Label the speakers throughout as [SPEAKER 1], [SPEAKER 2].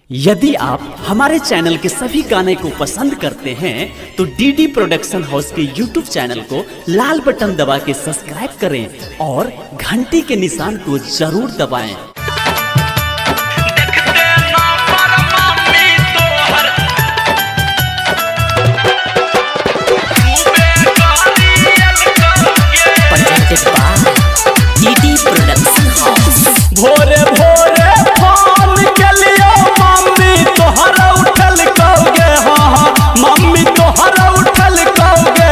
[SPEAKER 1] यदि आप हमारे चैनल के सभी गाने को पसंद करते हैं तो डीडी प्रोडक्शन हाउस के यूट्यूब चैनल को लाल बटन दबा के सब्सक्राइब करें और घंटी के निशान को जरूर दबाएं। DD production house.
[SPEAKER 2] भोरे भोरे फोन के लिए मम्मी तोहरा उठल कहोगे, हाँ मम्मी तोहरा उठल कहोगे,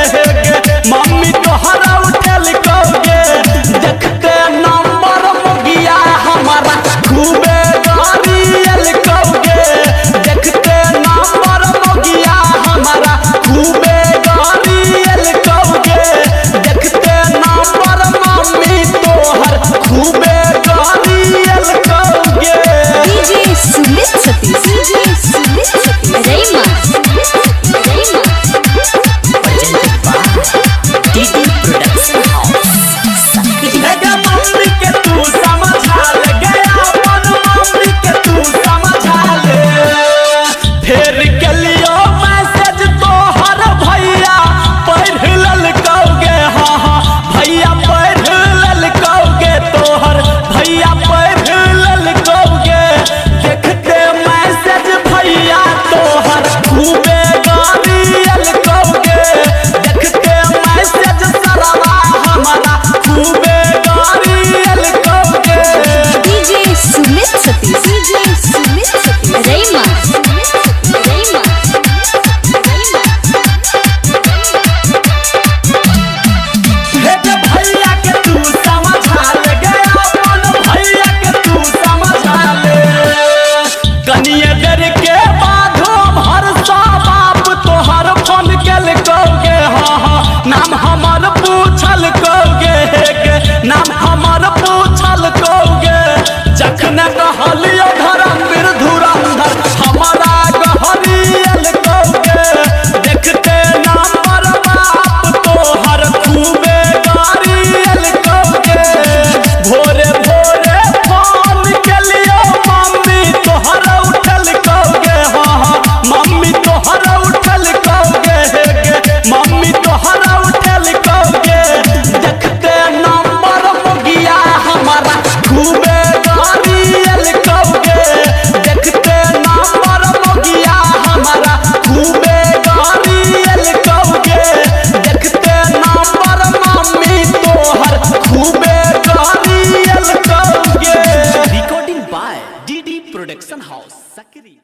[SPEAKER 2] मम्मी तोहरा उठल कहोगे। देखते नंबर मोगिया हमारा खूबे गाड़ियल कहोगे, देखते नंबर मोगिया हमारा खूबे गाड़ियल कहोगे, देखते नंबर मम्मी तोहर खूबे नाम हमार पूछल कहोगे, जखन कहलियो धर्मवीर धुरंधर हमारा गहरियल कहोगे, देखते नंबर बाप तोहर खूबे गाड़ियल कहोगे। भोरे भोरे फोन के लिए मम्मी तोहरा उठल कहोगे, हाँ मम्मी तोहरा उठल कहोगे, मम्मी तोहरा उठल कहोगे। देखते खूबे गाड़ियल कहोगे, देखते नंबर मोगिया हमारा खूबे गाड़ियल कहोगे, देखते नंबर मम्मी तोहर खूबे गाड़ियल कहोगे।
[SPEAKER 1] Recording by DD production house Sakri.